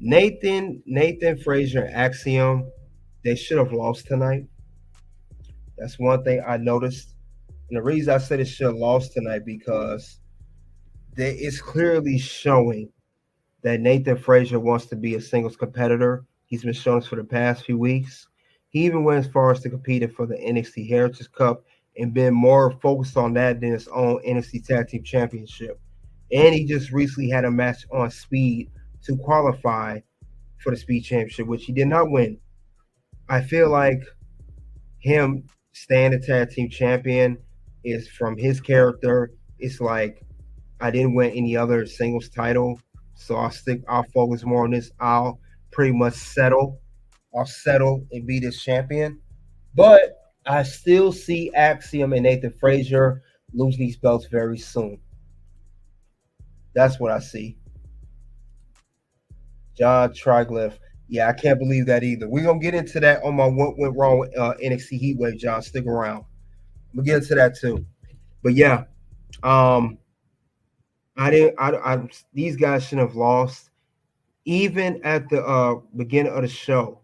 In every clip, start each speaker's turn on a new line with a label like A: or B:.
A: Nathan Frazer, and Axiom, they should have lost tonight. That's one thing I noticed. And the reason I said it should have lost tonight because it's clearly showing that Nathan Frazer wants to be a singles competitor. He's been showing us for the past few weeks. He even went as far as to competing for the NXT Heritage Cup and been more focused on that than his own NXT Tag Team Championship. And he just recently had a match on Speed to qualify for the Speed Championship, which he did not win. I feel like him staying the tag team champion is from his character. It's like I didn't win any other singles title, so I'll focus more on this. I'll pretty much settle. I'll settle and be this champion. But I still see Axiom and Nathan Frazer losing these belts very soon. That's what I see. John Triglyph. Yeah, I can't believe that either. We're gonna get into that on my what went wrong with NXT Heatwave, John. Stick around. We'll get into that too. But yeah, um, I didn't. These guys shouldn't have lost. Even at the beginning of the show,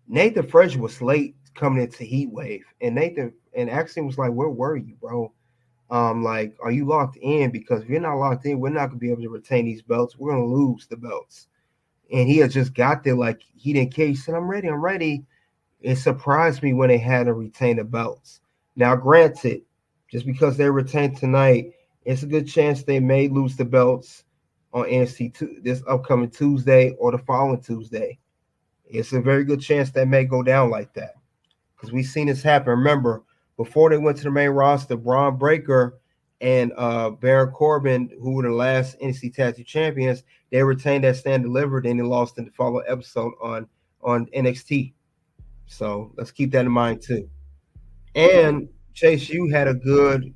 A: Nathan Frazier was late coming into Heatwave, and Nathan and Axiom was like, "Where were you, bro? Like, are you locked in? Because if you're not locked in, we're not gonna be able to retain these belts. We're gonna lose the belts." And he had just got there, like he didn't care. He said, "I'm ready. I'm ready." It surprised me when they had to retain the belts. Now, granted, just because they retained tonight, it's a good chance they may lose the belts on NXT this upcoming Tuesday or the following Tuesday. It's a very good chance that may go down like that because we've seen this happen. Remember, before they went to the main roster, Braun Breaker and Baron Corbin, who were the last NXT Tag Team Champions, they retained that stand delivered and they lost in the following episode on NXT. So let's keep that in mind too. And Chase, you had good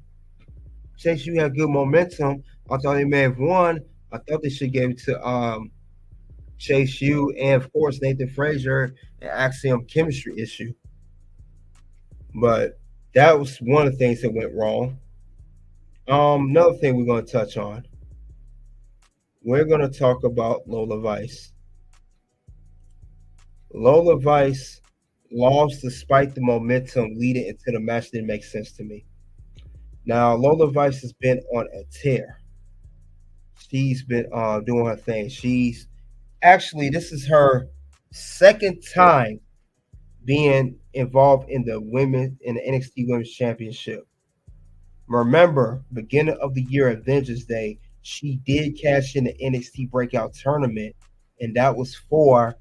A: momentum. I thought they may have won. I thought they should give it to Chase U and of course Nathan Frazier and Axiom chemistry issue. But that was one of the things that went wrong. Another thing we're gonna touch on. We're gonna talk about Lola Vice. Lola Vice lost despite the momentum leading into the match didn't make sense to me. Now Lola Vice has been on a tear. She's been doing her thing. She's actually this is her second time being involved in the NXT Women's Championship. Remember, beginning of the year at Avengers Day, she did cash in the NXT Breakout Tournament, and that was for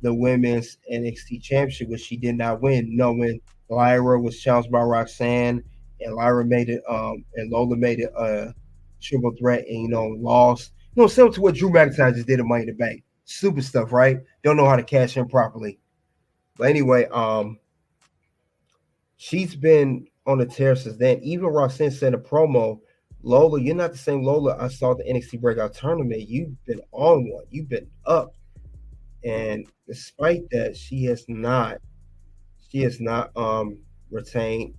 A: the Women's NXT Championship, which she did not win, knowing Lyra was challenged by Roxanne, and Lyra made it, and Lola made it a triple threat, and lost. Similar to what Drew McIntyre just did in Money in the Bank. Stupid stuff, right? Don't know how to cash in properly. But anyway, she's been on the tear since then. Even Roxanne said in a promo, Lola, you're not the same Lola I saw at the NXT Breakout Tournament. You've been on one. You've been up. And despite that, she has not retained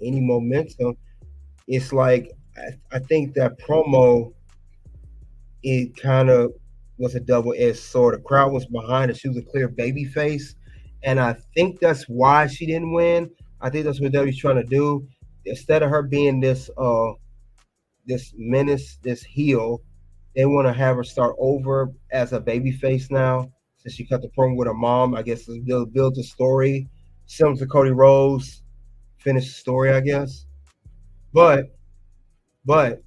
A: any momentum. It's like I think that promo it kind of was a double-edged sword. The crowd was behind her. She was a clear baby face. And I think that's why she didn't win. I think that's what W's trying to do. Instead of her being this menace, this heel, they want to have her start over as a baby face now. Since she cut the promo with her mom, I guess they'll build the story. Similar to Cody Rhodes, finish the story, I guess. But but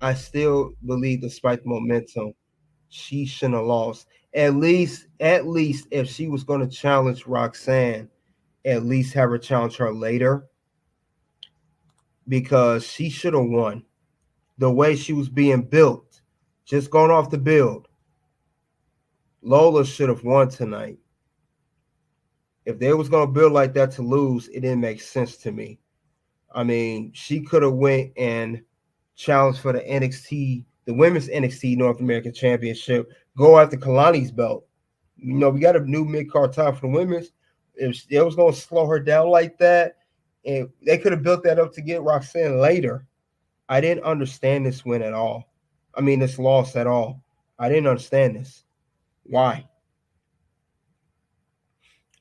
A: I still believe, despite the momentum, she shouldn't have lost. At least, if she was going to challenge Roxanne, at least have her challenge her later because she should have won. The way she was being built, just going off the build, Lola should have won tonight. If they was going to build like that to lose, it didn't make sense to me. I mean, she could have went and challenged for the women's NXT North American Championship, go after Kelani's belt. We got a new mid-card title for the women's. If it was going to slow her down like that, and they could have built that up to get Roxanne later. I didn't understand this win at all. I mean, this loss at all. I didn't understand this. Why?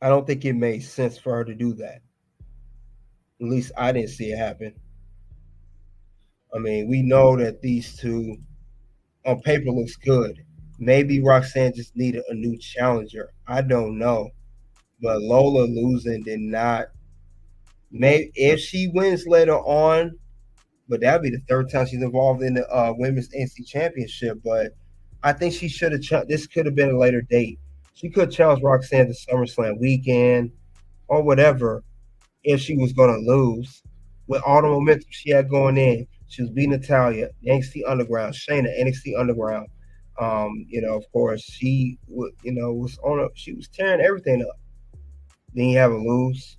A: I don't think it made sense for her to do that. At least I didn't see it happen. I mean, we know that these two on paper looks good. Maybe Roxanne just needed a new challenger. I don't know. But Lola losing did not. Maybe if she wins later on, but that'd be the third time she's involved in the women's NXT championship. But I think she should have. This could have been a later date. She could challenge Roxanne to SummerSlam weekend or whatever if she was going to lose. With all the momentum she had going in, she was beating Natalia, NXT Underground, Shayna, NXT Underground. Of course, was on a, she was tearing everything up. Then you have a lose.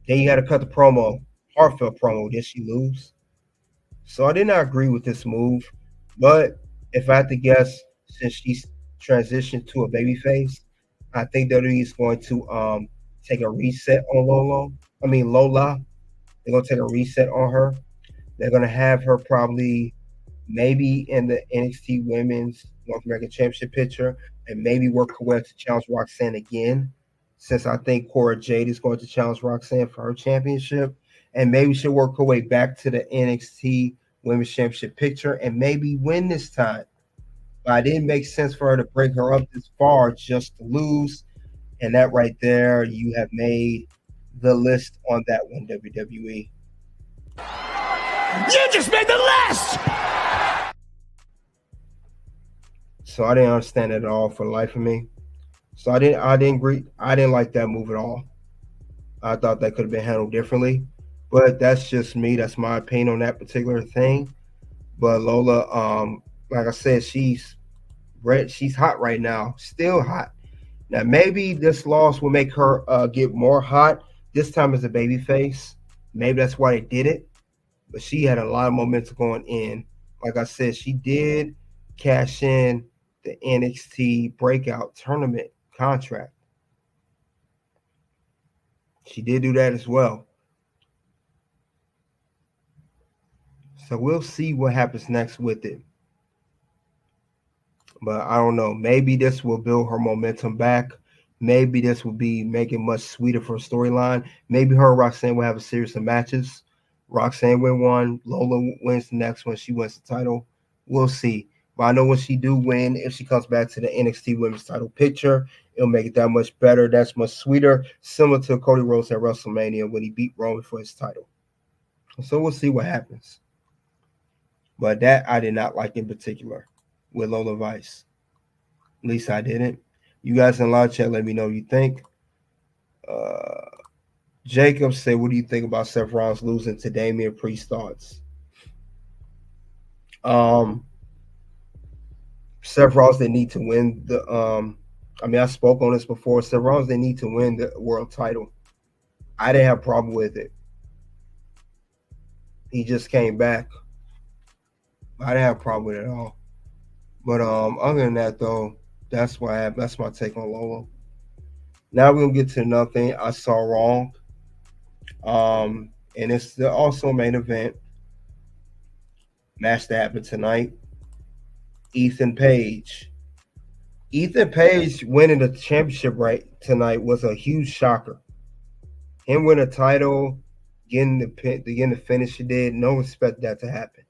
A: Then you had to cut the promo, heartfelt promo. Did she lose? So I did not agree with this move. But if I had to guess, since she's transitioned to a babyface, I think WWE is going to take a reset on Lola. They're gonna take a reset on her. They're gonna have her probably maybe in the NXT Women's North American Championship picture, and maybe work her way up to challenge Roxanne again. Since I think Cora Jade is going to challenge Roxanne for her championship, and maybe she'll work her way back to the NXT Women's Championship picture and maybe win this time. But it didn't make sense for her to break her up this far just to lose. And that right there, you have made the list on that one, WWE.
B: You just made the list!
A: So I didn't understand it at all for the life of me. So I didn't agree. I didn't like that move at all. I thought that could have been handled differently. But that's just me. That's my opinion on that particular thing. But Lola, like I said, she's hot right now. Still hot. Now maybe this loss will make her get more hot. This time as a baby face. Maybe that's why they did it. But she had a lot of momentum going in. Like I said, she did cash in the NXT Breakout Tournament contract. She did do that as well. So we'll see what happens next with it. But I don't know. Maybe this will build her momentum back. Maybe this will be make it much sweeter for a storyline. Maybe her and Roxanne will have a series of matches. Roxanne win one, Lola wins the next one. She wins the title. We'll see. But I know when she do win, if she comes back to the NXT Women's title picture, it'll make it that much better. That's much sweeter, similar to Cody Rhodes at WrestleMania when he beat Roman for his title. So we'll see what happens. But that I did not like in particular with Lola Vice. At least I didn't. You guys in live chat, let me know what you think. Jacob said, what do you think about Seth Rollins losing to Damian Priest thoughts? Seth Rollins, they need to win the I spoke on this before. Seth Rollins, they need to win the world title. I didn't have a problem with it. He just came back. I didn't have a problem with it at all. But other than that though, that's my take on Lola. Now we're gonna get to another thing I saw wrong. And it's also main event match that happened tonight. Ethan Page winning the championship right tonight was a huge shocker. Him win a title, getting the finish he did, no one expect that to happen.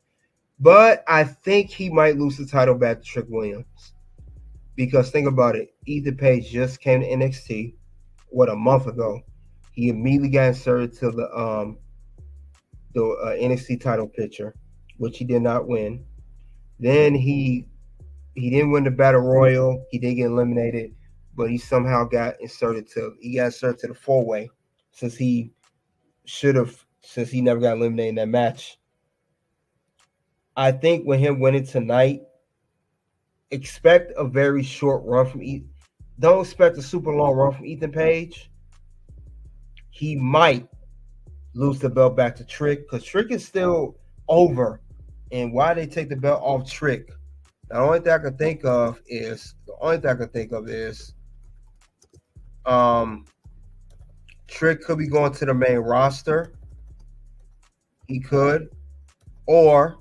A: But I think he might lose the title back to Trick Williams. Because think about it, Ethan Page just came to NXT, a month ago. He immediately got inserted to the NXT title picture, which he did not win. Then he didn't win the Battle Royal. He did get eliminated, but he somehow got inserted to the 4-way since he never got eliminated in that match. I think with him winning tonight, expect a very short run from Ethan. Don't expect a super long run from Ethan Page. He might lose the belt back to Trick because Trick is still over. And why they take the belt off Trick? The only thing I can think of is Trick could be going to the main roster. He could, or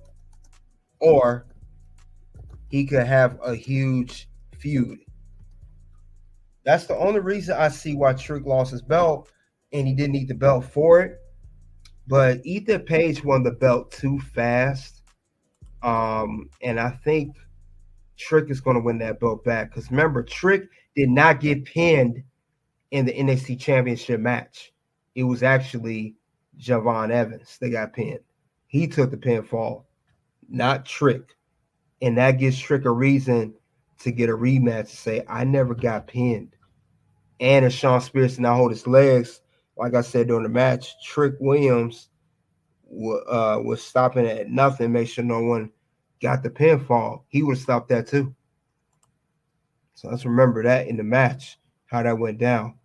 A: he could have a huge feud. That's the only reason I see why Trick lost his belt, and he didn't need the belt for it. But Ethan Page won the belt too fast. And I think Trick is going to win that belt back. Because remember, Trick did not get pinned in the NXT Championship match. It was actually Javon Evans that got pinned. He took the pinfall, not Trick. And that gives Trick a reason to get a rematch to say, I never got pinned. And if Shawn Spears did not hold his legs, like I said during the match, Trick Williams was stopping at nothing, make sure no one got the pinfall. He would have stopped that too. So let's remember that in the match, how that went down.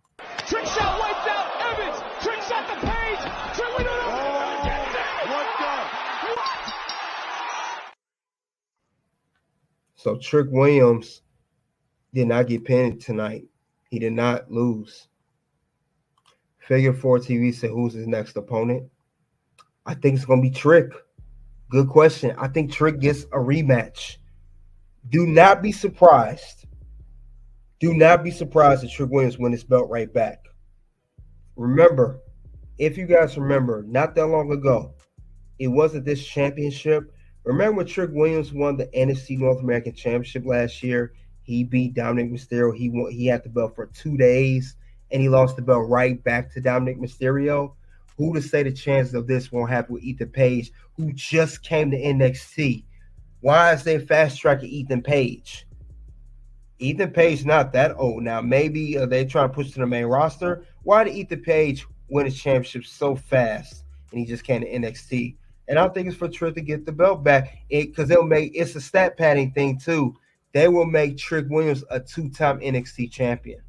B: Trick shot wipes out Evans. Trick shot the Page. Trick
A: So Trick Williams did not get pinned tonight. He did not lose. Figure 4 TV said, who's his next opponent? I think it's going to be Trick. Good question. I think Trick gets a rematch. Do not be surprised. Do not be surprised that Trick Williams win his belt right back. Remember, if you guys remember, not that long ago, it wasn't this championship. Remember when Trick Williams won the NXT North American Championship last year? He beat Dominic Mysterio. He had the belt for 2 days, and he lost the belt right back to Dominic Mysterio. Who to say the chances of this won't happen with Ethan Page, who just came to NXT? Why is they fast tracking Ethan Page? Ethan Page not that old now. Maybe they try to push to the main roster. Why did Ethan Page win his championship so fast and he just came to NXT? And I think it's for Trick to get the belt back because it's a stat padding thing too. They will make Trick Williams a 2-time NXT champion.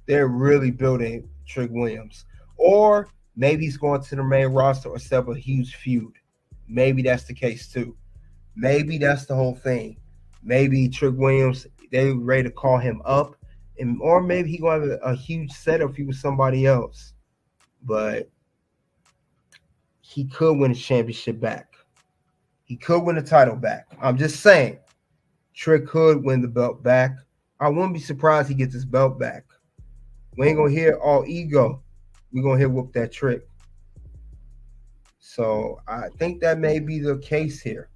A: They're really building Trick Williams. Or maybe he's going to the main roster or set up a huge feud. Maybe that's the case too. Maybe that's the whole thing. Maybe Trick Williams, they ready to call him up. Or maybe he's going to have a huge setup if he was somebody else. But he could win his championship back. He could win the title back. I'm just saying. Trick could win the belt back. I wouldn't be surprised he gets his belt back. We ain't going to hear all ego. We're going to hear whoop that Trick. So I think that may be the case here.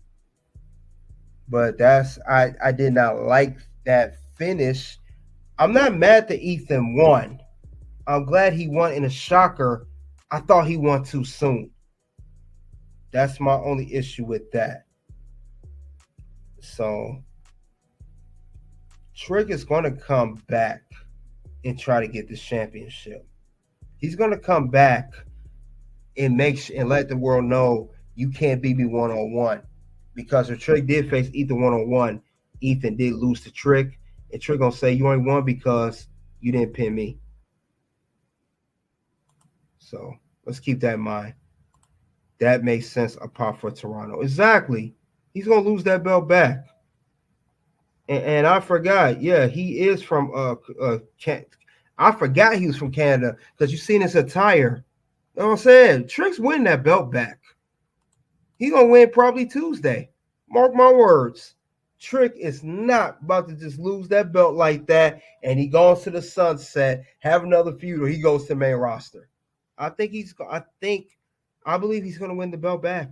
A: But I did not like that finish. I'm not mad that Ethan won. I'm glad he won in a shocker. I thought he won too soon. That's my only issue with that. So Trick is going to come back and try to get this championship. He's going to come back and let the world know you can't beat me one-on-one. Because if Trick did face Ethan one-on-one, Ethan did lose to Trick. And Trick going to say, you only won because you didn't pin me. So let's keep that in mind. That makes sense apart for Toronto. Exactly. He's going to lose that belt back. And I forgot. Yeah, he is from I forgot he was from Canada because you seen his attire. You know what I'm saying? Trick's winning that belt back. He's going to win probably Tuesday. Mark my words. Trick is not about to just lose that belt like that and he goes to the sunset, have another feud, or he goes to the main roster. I believe he's going to win the belt back.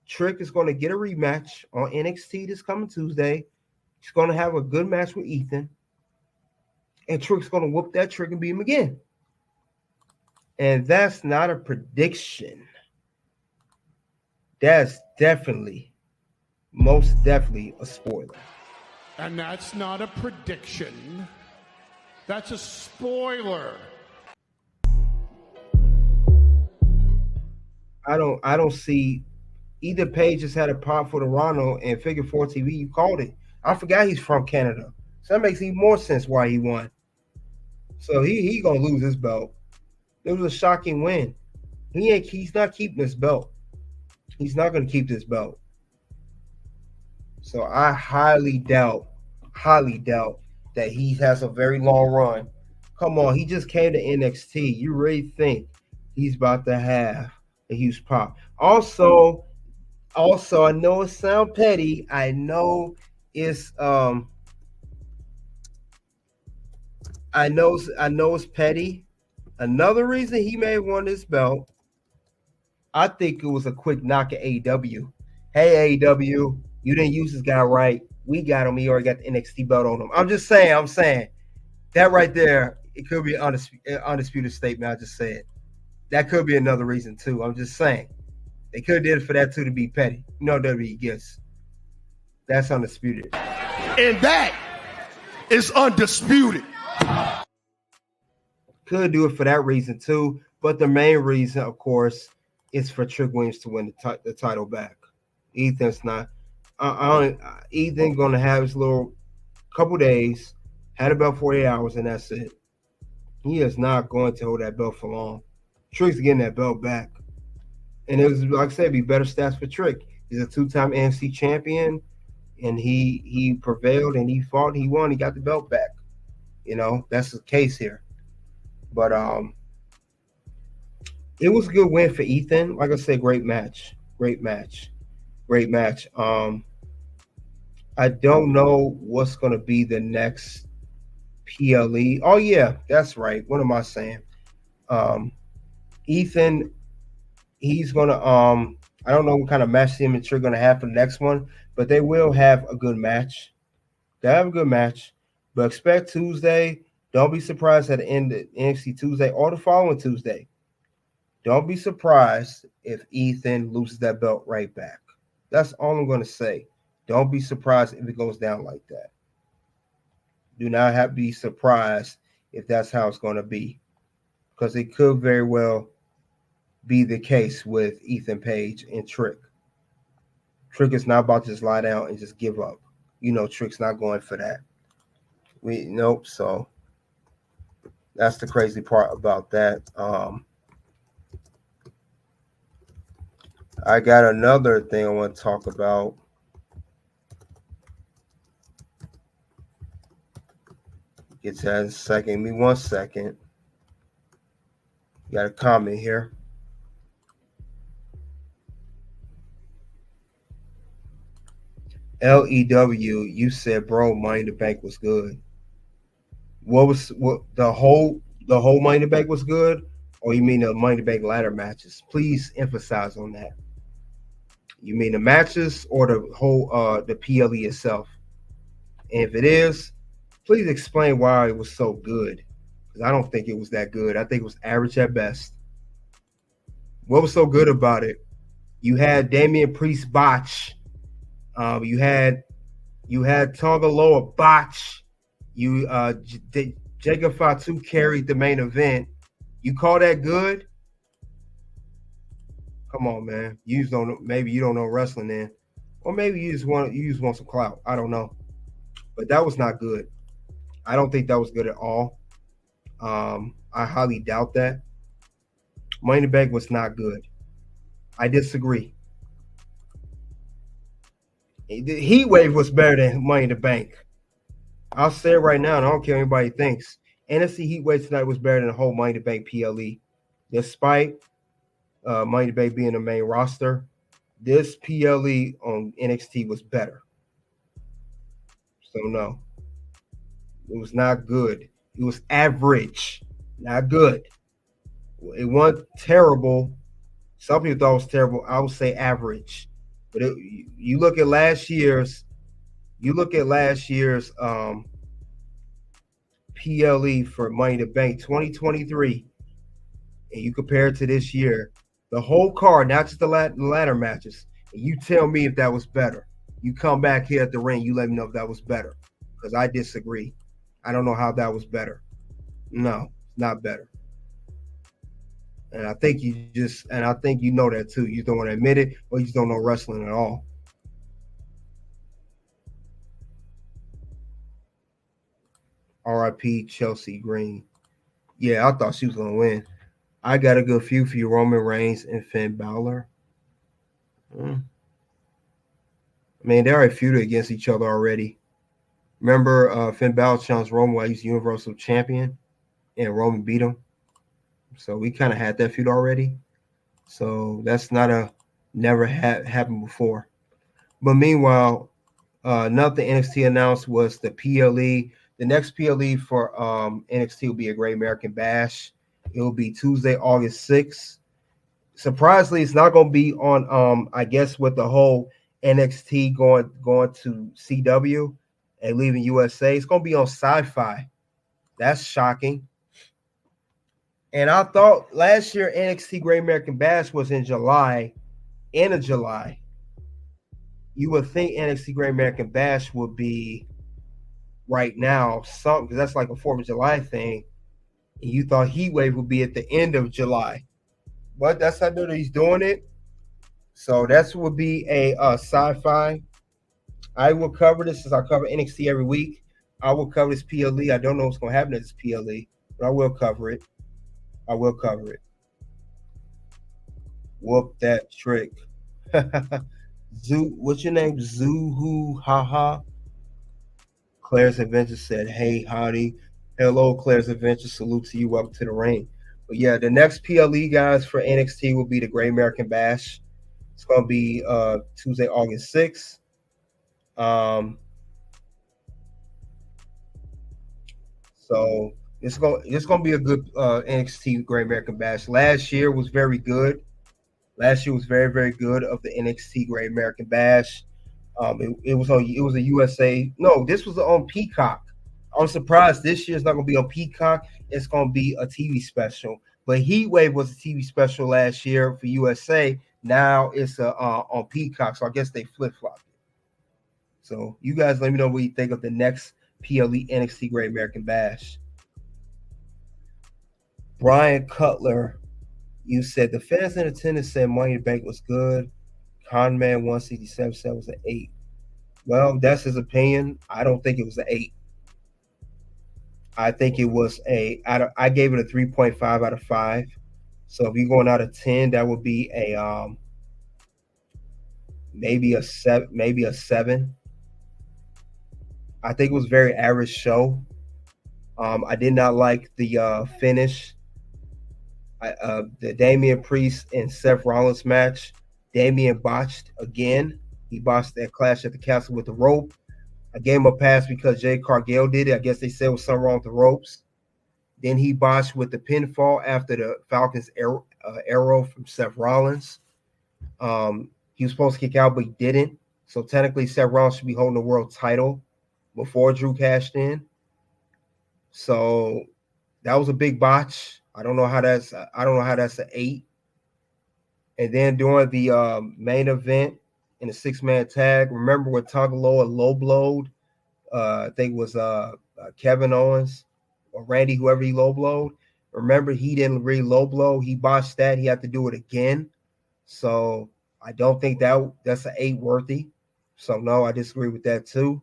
A: Trick is going to get a rematch on NXT this coming Tuesday. He's going to have a good match with Ethan. And Trick's going to whoop that Trick and beat him again. And that's not a prediction. That's most definitely a spoiler.
C: And that's not a prediction. That's a spoiler.
A: I don't see either Page has had a pop for Toronto and Figure 4 TV. You called it. I forgot he's from Canada. So that makes even more sense why he won. So he gonna lose his belt. It was a shocking win. He's not keeping this belt. He's not gonna keep this belt. So I highly doubt that he has a very long run. Come on, he just came to NXT. You really think he's about to have a huge pop? Also, I know it sounds petty. I know it's I know it's petty. Another reason he may have won this belt, I think it was a quick knock at AEW. Hey AEW, you didn't use this guy right. We got him. He already got the NXT belt on him. I'm saying that right there, it could be an undisputed statement. I just said that could be another reason too. I'm just saying they could have did it for that too, to be petty. You know, WWE gets that's undisputed.
C: And that is undisputed.
A: Could do it for that reason too, but the main reason, of course, is for Trick Williams to win the title back. Ethan's not. Ethan gonna have his little couple days, had about 48 hours, and that's it. He is not going to hold that belt for long. Trick's getting that belt back, and it was, like I said, be better stats for Trick. He's a 2-time NFC champion, and he prevailed and he fought. He won. He got the belt back. You know, that's the case here. But it was a good win for Ethan. Like I said, great match. I don't know what's going to be the next PLE. Oh yeah, that's right. What am I saying? Ethan, he's going to I don't know what kind of match him and Trick going to have for the next one, but they will have a good match. They'll have a good match, but expect Tuesday. Don't be surprised at the end of NXT Tuesday or the following Tuesday. Don't be surprised if Ethan loses that belt right back. That's all I'm going to say. Don't be surprised if it goes down like that. Do not have to be surprised if that's how it's going to be, because it could very well be the case with Ethan Page and Trick. Trick is not about to just lie down and just give up. You know, Trick's not going for that. Nope. So that's the crazy part about that. I got another thing I want to talk about. Get to that in a second. Give me 1 second. Got a comment here. LEW, you said, bro, Money in the Bank was good. What the whole Money in the Bank was good, or you mean the Money in the Bank ladder matches? Please emphasize on that. You mean the matches or the whole the PLE itself? And if it is, please explain why it was so good. Because I don't think it was that good. I think it was average at best. What was so good about it? You had Damian Priest botch. You had Tonga Loa botch. Jacob Fatu carried the main event. You call that good? Come on, man. Maybe you don't know wrestling then. Or maybe you just want some clout. I don't know. But that was not good. I don't think that was good at all. I highly doubt that. Money in the Bank was not good. I disagree. The Heatwave was better than Money in the Bank. I'll say it right now, and I don't care what anybody thinks. NXT Heatwave tonight was better than the whole Money in the Bank PLE. Despite Money in the Bank being the main roster, this PLE on NXT was better. So no, it was not good. It was average, not good. It wasn't terrible. Some people thought it was terrible. I would say average. But you look at last year's PLE for Money in the Bank 2023, and you compare it to this year, the whole card, not just the ladder matches, and you tell me if that was better. You come back here at the ring, you let me know if that was better, because I disagree. I don't know how that was better. No, not better. And I think you know that too. You don't want to admit it, or you just don't know wrestling at all. RIP Chelsea Green. Yeah, I thought she was gonna win. I got a good few for you, Roman Reigns and Finn Balor. I mean, they already feuded against each other already. Remember, Finn Balor challenged Roman while he's Universal Champion, and Roman beat him. So we kind of had that feud already. So that's never happened before. But meanwhile, another NXT announced was the PLE The next PLE for NXT will be a Great American Bash. It will be Tuesday, August 6th. Surprisingly, it's not going to be on I guess with the whole NXT going to CW and leaving USA. It's going to be on Sci-Fi. That's shocking. And I thought last year NXT Great American Bash was in July, end of July. You would think NXT Great American Bash would be right now, something because that's like a 4th of July thing. And you thought Heatwave would be at the end of July. But that's how he's doing it. So that's would be a Sci-Fi. I will cover this since I cover NXT every week. I will cover this PLE. I don't know what's going to happen to this PLE, but I will cover it. I will cover it. Whoop that trick. What's your name? Zuhu Haha. Claire's Adventure said, "Hey, howdy. Hello, Claire's Adventure. Salute to you. Welcome to the ring." But yeah, the next PLE guys for NXT will be the Great American Bash. It's going to be Tuesday, August 6th. So it's going to be a good NXT Great American Bash. Last year was very good. Last year was very, very good of the NXT Great American Bash. It was a USA. No, this was on Peacock. I'm surprised this year's not going to be on Peacock. It's going to be a TV special. But Heatwave was a TV special last year for USA. Now it's on Peacock. So I guess they flip-flopped it. So you guys let me know what you think of the next PLE NXT Great American Bash. Brian Cutler, you said the fans in attendance said Money in the Bank was good. Karmen 167 said it was an 8. Well, that's his opinion. I don't think it was an 8. I think it was I gave it a 3.5 out of 5. So if you're going out of 10, that would be a maybe a 7. I think it was a very average show. I did not like the finish. The Damian Priest and Seth Rollins match. Damian botched again. He botched that Clash at the Castle with the rope. I gave him a pass because Jay Cargill did it. I guess they said it was something wrong with the ropes. Then he botched with the pinfall after the Falcons arrow from Seth Rollins. He was supposed to kick out, but he didn't. So technically, Seth Rollins should be holding the world title before Drew cashed in. So that was a big botch. I don't know how that's an 8. And then during the main event in the 6-man tag, remember when Lola low blowed? I think it was Kevin Owens or Randy, whoever he low blowed. Remember, he didn't really low blow. He botched that. He had to do it again. So I don't think that's an 8 worthy. So no, I disagree with that too.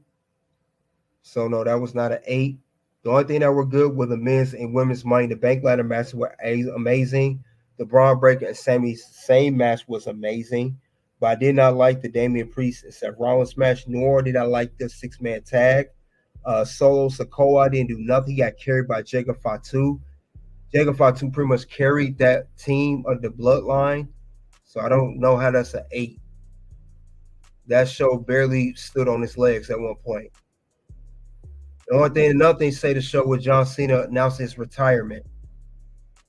A: So no, that was not an 8. The only thing that were good were the men's and women's Money in the Bank ladder matches were amazing. The Braun Breaker and Sammy's same match was amazing. But I did not like the Damian Priest and Seth Rollins match, nor did I like the 6-man tag. Solo Sikoa didn't do nothing. He got carried by Jacob Fatu. Jacob Fatu pretty much carried that team of the Bloodline. So I don't know how that's an 8. That show barely stood on its legs at one point. Another thing say the show with John Cena announcing his retirement.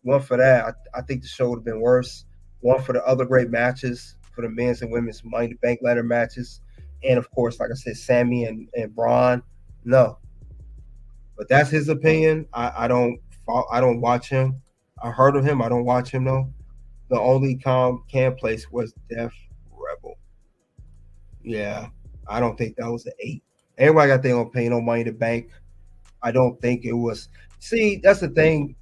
A: One for that. I think the show would have been worse. One for the other great matches, for the men's and women's Money in the Bank ladder matches. And of course, like I said, Sammy and Braun. No. But that's his opinion. I don't watch him. I heard of him. I don't watch him though. The only can place was Def Rebel. Yeah. I don't think that was an 8. Everybody got their own opinion on Money in the Bank. I don't think it was. See, that's the thing.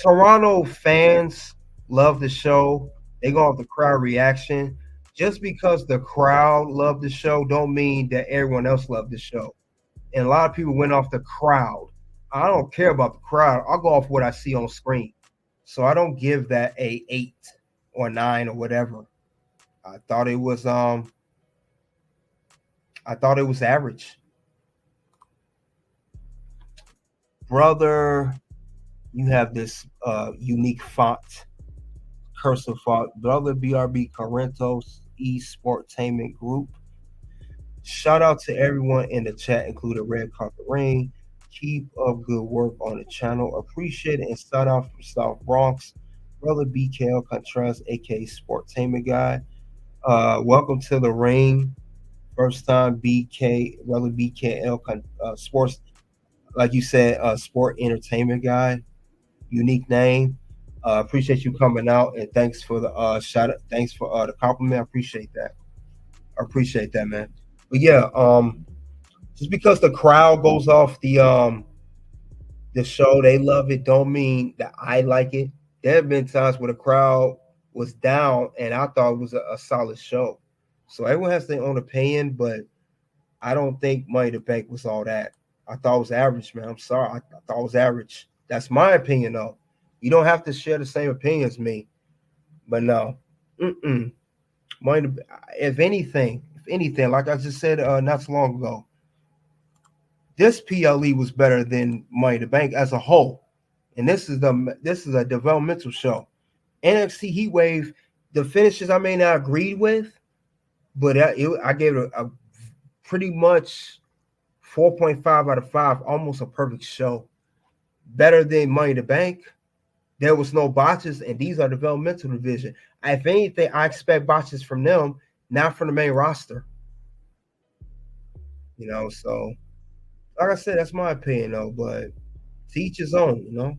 A: Toronto fans love the show. They go off the crowd reaction. Just because the crowd loved the show don't mean that everyone else loved the show. And a lot of people went off the crowd. I don't care about the crowd. I'll go off what I see on screen. So I don't give that a 8 or 9 or whatever. I thought it was average. Brother, you have this unique font, cursive font. Brother BRB Correntos Esportainment Group. Shout out to everyone in the chat, including Red Carpet Rain. Keep up good work on the channel. Appreciate it. And start out from South Bronx. Brother BKL Contreras, aka Sportainment Guy. Welcome to the ring. First time BK, brother BKL Sports, like you said, Sport Entertainment Guy. Unique name. Appreciate you coming out and thanks for the shout out. Thanks for the compliment. I appreciate that. I appreciate that, man. But yeah, just because the crowd goes off the show, they love it, don't mean that I like it. There have been times where the crowd was down and I thought it was a solid show. So everyone has their own opinion, but I don't think Money in the Bank was all that. I thought it was average, man. I'm sorry. I thought it was average. That's my opinion, though. You don't have to share the same opinion as me. But no. Money, if anything, like I just said not so long ago, this PLE was better than Money in the Bank as a whole. And this is a developmental show. NXT Heatwave, the finishes I may not agree with, but I gave it a pretty much 4.5 out of 5, almost a perfect show. Better than Money in the Bank. There was no botches, and these are developmental division. If anything, I expect botches from them, not from the main roster. So like I said, that's my opinion though, but to each his own.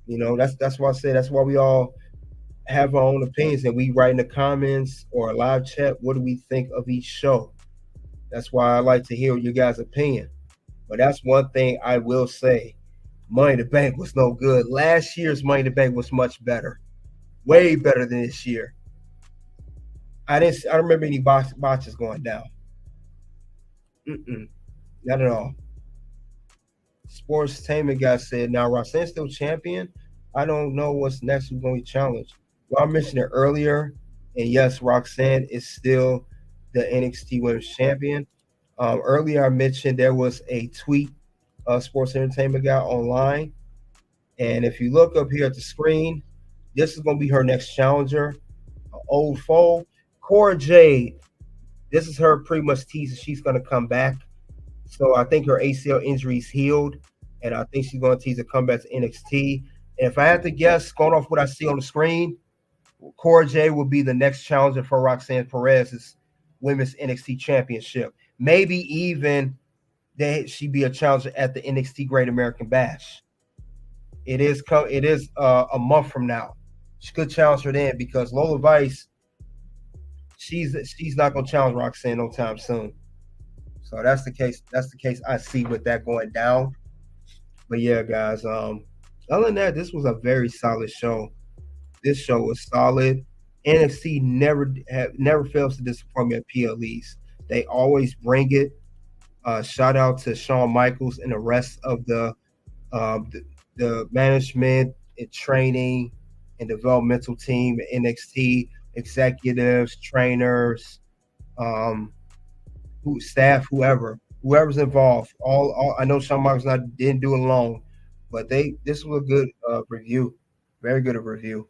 A: That's why I say that's why we all have our own opinions and we write in the comments or a live chat what do we think of each show. That's why I like to hear your guys' opinion. But that's one thing I will say. Money in the Bank was no good. Last year's Money in the Bank was much better. Way better than this year. I don't remember any botches going down. Not at all. Sportainment Guy said, now Roxanne still champion. I don't know what's next. Who's going to be challenged. Well, I mentioned it earlier. And yes, Roxanne is still the NXT Women's Champion. Earlier, I mentioned there was a tweet, Sports Entertainment Guy online. And if you look up here at the screen, this is going to be her next challenger, old foe, Cora Jade. This is her pretty much teasing she's going to come back. So I think her ACL injury is healed, and I think she's going to tease a comeback to NXT. And if I had to guess, going off what I see on the screen, Cora Jade will be the next challenger for Roxanne Perez's Women's NXT Championship. Maybe even that she be a challenger at the NXT Great American Bash. It is a month from now. She could challenge her then because Lola Vice, she's not going to challenge Roxanne no time soon. So that's the case. That's the case I see with that going down. But yeah, guys. Other than that, this was a very solid show. This show was solid. NXT never fails to disappoint me at PLEs. They always bring it. Shout out to Shawn Michaels and the rest of the management and training and developmental team at NXT, executives, trainers, staff, whoever's involved. All I know Shawn Michaels didn't do it alone, but this was a good review, very good review.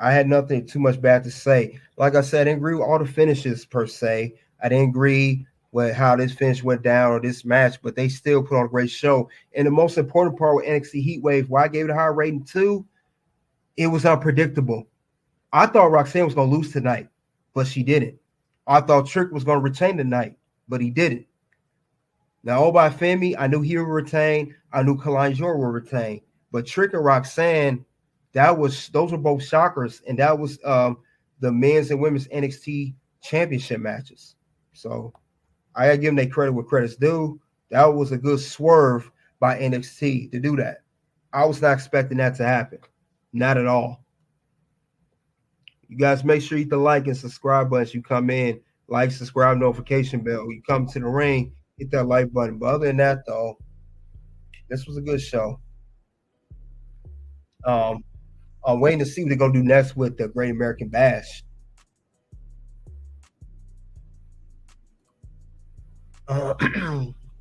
A: I had nothing too much bad to say. Like I said, I didn't agree with all the finishes per se. I didn't agree with how this finish went down or this match, but they still put on a great show. And the most important part with NXT Heatwave, why I gave it a high rating too, it was unpredictable. I thought Roxanne was going to lose tonight, but she didn't. I thought Trick was going to retain tonight, but he didn't. Now, by Femi, I knew he would retain. I knew Kelani would retain. But Trick and Roxanne, those were both shockers, and that was the men's and women's NXT championship matches. So I gotta give them their credit where credit's due. That was a good swerve by NXT to do that. I was not expecting that to happen. Not at all. You guys make sure you hit the like and subscribe button as you come in. Like, subscribe, notification bell. You come to the ring, hit that like button. But other than that, though, this was a good show. I'm waiting to see what they're going to do next with the Great American Bash.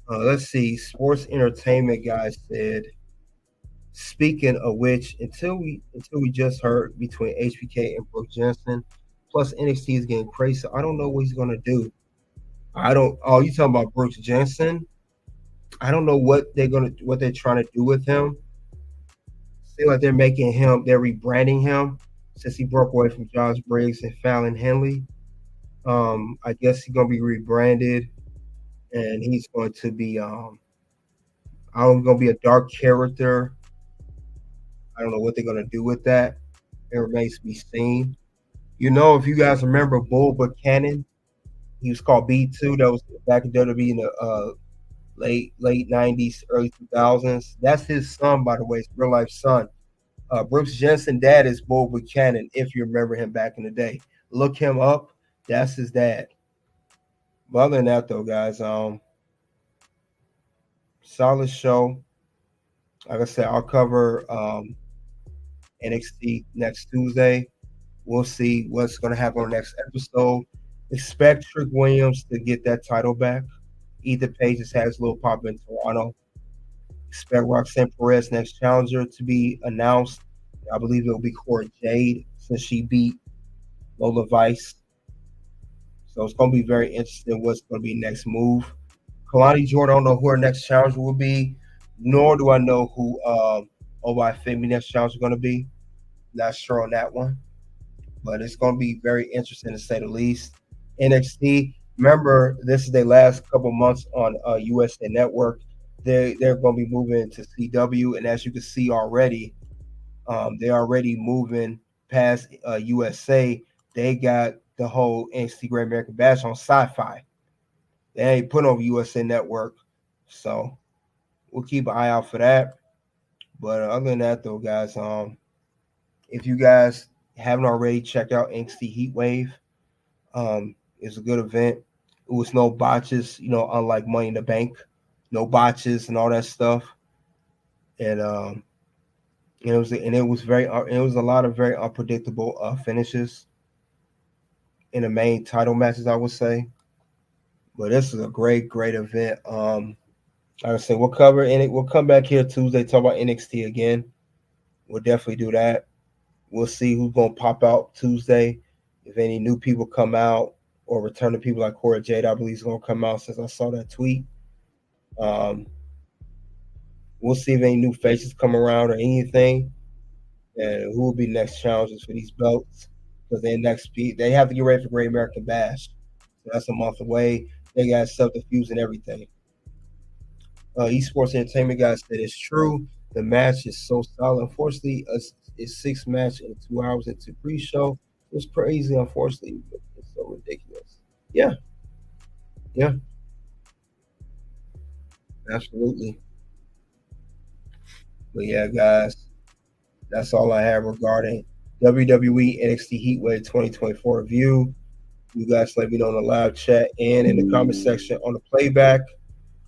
A: Let's see. Sports Entertainment Guy said, speaking of which, until we just heard between HBK and Brooke Jensen, Plus, NXT is getting crazy. So I don't know what he's gonna do. I don't. Oh, you talking about Brooks Jensen? I don't know what they're trying to do with him. Seems like they're making him. They're rebranding him since he broke away from Josh Briggs and Fallon Henley. I guess he's gonna be rebranded, and he's going to be. I don't know, gonna be a dark character. I don't know what they're gonna do with that. It remains to be seen. If you guys remember Bull Buchanan, he was called B2. That was back in WWE in the late '90s, early 2000s. That's his son, by the way, his real life son. Brooks Jensen' dad is Bull Buchanan, if you remember him back in the day. Look him up. That's his dad. But other than that, though, guys, solid show. Like I said, I'll cover NXT next Tuesday. We'll see what's going to happen on the next episode. Expect Trick Williams to get that title back. Ethan Page has had his little pop in Toronto. Expect Roxanne Perez next challenger to be announced. I believe it will be Cora Jade since she beat Lola Vice. So it's going to be very interesting what's going to be next move. Kelani Jordan, I don't know who her next challenger will be, nor do I know who Femi next challenger is going to be. Not sure on that one. But it's going to be very interesting to say the least. NXT, remember, this is their last couple months on USA Network. They're going to be moving to CW, and as you can see already, they're already moving past USA. They got the whole NXT Great American Bash on Sci-Fi. They ain't put on USA Network, so we'll keep an eye out for that. But other than that, though, guys, if you guys haven't already, checked out NXT Heatwave. It's a good event. It was no botches, unlike Money in the Bank, no botches and all that stuff. And it was a lot of very unpredictable finishes in the main title matches, I would say. But this is a great event. Like I said, we'll cover it. We'll come back here Tuesday, talk about NXT again. We'll definitely do that. We'll see who's gonna pop out Tuesday. If any new people come out or returning people like Cora Jade, I believe is gonna come out since I saw that tweet. We'll see if any new faces come around or anything, and who will be next challenges for these belts. Because they have to get ready for Great American Bash. So that's a month away. They got subterfuge and everything. Esports Entertainment guys said it's true. The match is so solid. Unfortunately, it's 6 match in 2 hours into pre-show. It's crazy, unfortunately. It's so ridiculous. Yeah. Absolutely. But yeah, guys, that's all I have regarding WWE NXT Heatwave 2024 review. You guys let me know in the live chat and in the comment section on the playback.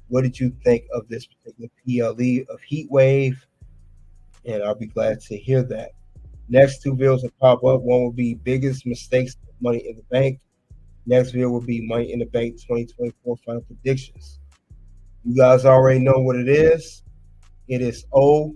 A: What did you think of this particular PLE of Heatwave? And I'll be glad to hear that. Next 2 videos will pop up. One will be biggest mistakes of Money in the Bank. Next video will be Money in the Bank 2024 final predictions. You guys already know what it is. It is OUT.